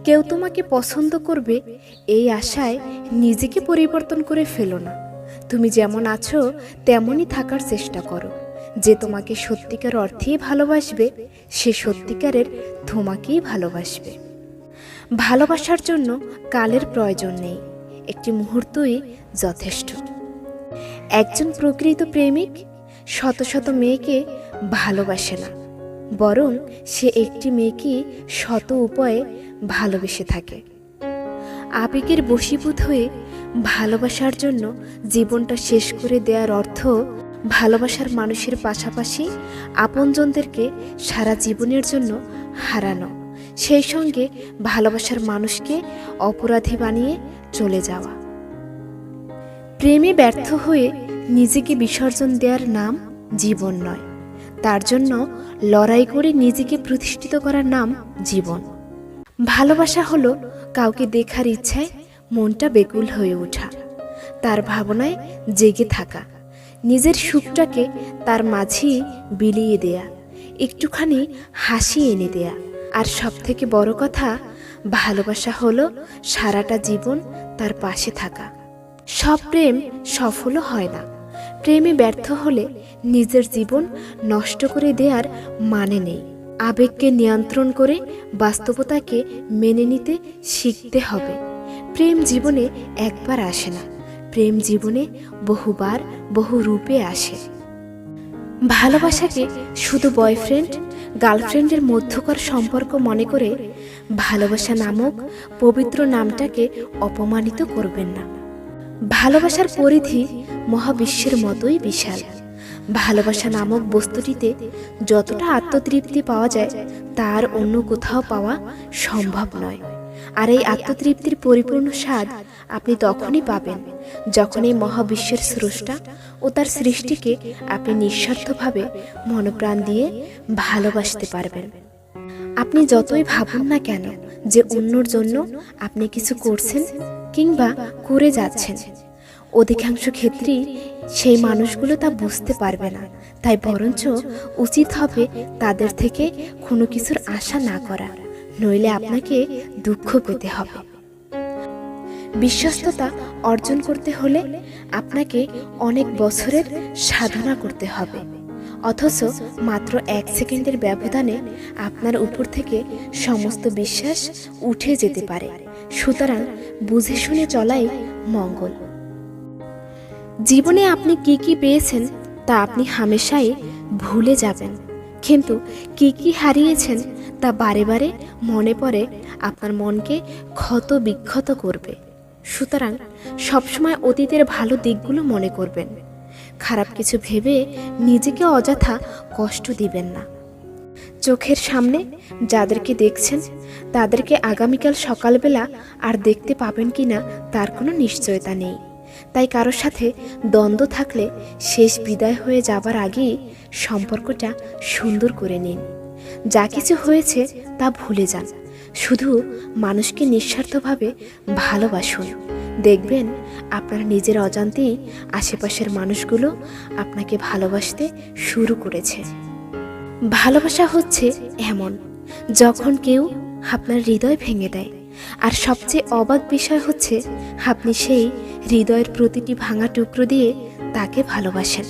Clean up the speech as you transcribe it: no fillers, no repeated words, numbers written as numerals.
কেউ তোমাকে পছন্দ করবে এই আশায় নিজেকে পরিবর্তন করে ফেলো না। তুমি যেমন আছো তেমনই থাকার চেষ্টা করো। যে তোমাকে সত্যিকার অর্থেই ভালোবাসবে সে সত্যিকারের তোমাকেই ভালোবাসবে। ভালোবাসার জন্য কালের প্রয়োজন নেই, একটি মুহূর্তই যথেষ্ট। একজন প্রকৃত প্রেমিক শত শত মেয়েকে ভালোবাসে না, বরং সে একটি মেয়েকে শত উপায়ে ভালোবেসে থাকে। আবেগের বশীভূত হয়ে ভালোবাসার জন্য জীবনটা শেষ করে দেওয়ার অর্থ ভালোবাসার মানুষের পাশাপাশি আপনজনদেরকে সারা জীবনের জন্য হারানো, সেই সঙ্গে ভালোবাসার মানুষকে অপরাধী বানিয়ে চলে যাওয়া। প্রেমে ব্যর্থ হয়ে নিজেকে বিসর্জন দেওয়ার নাম জীবন নয়, তার জন্য লড়াই করে নিজেকে প্রতিষ্ঠিত করার নাম জীবন। ভালোবাসা হলো কাউকে দেখার ইচ্ছায় মনটা বেকুল হয়ে ওঠা, তার ভাবনায় জেগে থাকা, নিজের সুখটাকে তার মাঝেই বিলিয়ে দেয়া, একটুখানি হাসি এনে দেয়া। আর সবথেকে বড় কথা, ভালোবাসা হলো সারাটা জীবন তার পাশে থাকা। সব প্রেম সফলও হয় না। প্রেমে ব্যর্থ হলে নিজের জীবন নষ্ট করে দেওয়ার মানে নেই। আবেগকে নিয়ন্ত্রণ করে বাস্তবতাকে মেনে নিতে শিখতে হবে। প্রেম জীবনে একবার আসে না, প্রেম জীবনে বহুবার বহু রূপে আসে। ভালোবাসাকে শুধু বয়ফ্রেন্ড গার্লফ্রেন্ডের মধ্যকার সম্পর্ক মনে করে ভালোবাসা নামক পবিত্র নামটাকে অপমানিত করবেন না। ভালোবাসার পরিধি মহাবিশ্বের মতোই বিশাল। ভালোবাসা নামক বস্তুটিতে যতটা আত্মতৃপ্তি পাওয়া যায় তার অন্য কোথাও পাওয়া সম্ভব নয়। আর এই আত্মতৃপ্তির পরিপূর্ণ স্বাদ আপনি তখনই পাবেন যখন এই মহাবিশ্বের স্রষ্টা ও তার সৃষ্টিকে আপনি নিঃস্বার্থভাবে মনপ্রাণ দিয়ে ভালোবাসতে পারবেন। আপনি যতই ভাবুন না কেন যে অন্যর জন্য আপনি কিছু করছেন কিংবা করে যাচ্ছেন, অধিকাংশ ক্ষেত্রেই সেই মানুষগুলো তা বুঝতে পারবে না। তাই বরঞ্চ উচিত হবে তাদের থেকে কোনো কিছুর আশা না করা, নইলে আপনাকে দুঃখ পেতে হবে। বিশ্বস্ততা অর্জন করতে হলে আপনাকে অনেক বছরের সাধনা করতে হবে, অথচ মাত্র 1 সেকেন্ডের ব্যবধানে আপনার উপর থেকে সমস্ত বিশ্বাস উঠে যেতে পারে। সুতরাং বুঝে শুনে চলাই মঙ্গল। জীবনে আপনি কি কি পেয়েছেন তা আপনি হামেশাই ভুলে যাবেন, কিন্তু কি কি হারিয়েছেন তা বারে বারে মনে পড়ে আপনার মনকে ক্ষত বিক্ষত করবে। সুতরাং সবসময় অতীতের ভালো দিকগুলো মনে করবেন। খারাপ কিছু ভেবে নিজেকে অযথা কষ্ট দিবেন না। চোখের সামনে যাদেরকে দেখছেন তাদেরকে আগামীকাল সকালবেলা আর দেখতে পাবেন কিনা তার কোনো নিশ্চয়তা নেই। তাই কারোর সাথে দ্বন্দ্ব থাকলে শেষ বিদায় হয়ে যাবার আগেই সম্পর্কটা সুন্দর করে নিন। যা কিছু হয়েছে তা ভুলে যান, শুধু মানুষকে নিঃস্বার্থভাবে ভালোবাসুন। দেখবেন আপনার নিজের অজান্তেই আশেপাশের মানুষগুলো আপনাকে ভালোবাসতে শুরু করেছে। ভালোবাসা হচ্ছে এমন যখন কেউ আপনার হৃদয় ভেঙে দেয়, আর সবচেয়ে অবাক বিষয় হচ্ছে আপনি সেই হৃদয়ের প্রতিটি ভাঙা টুকরো দিয়ে তাকে ভালোবাসেন।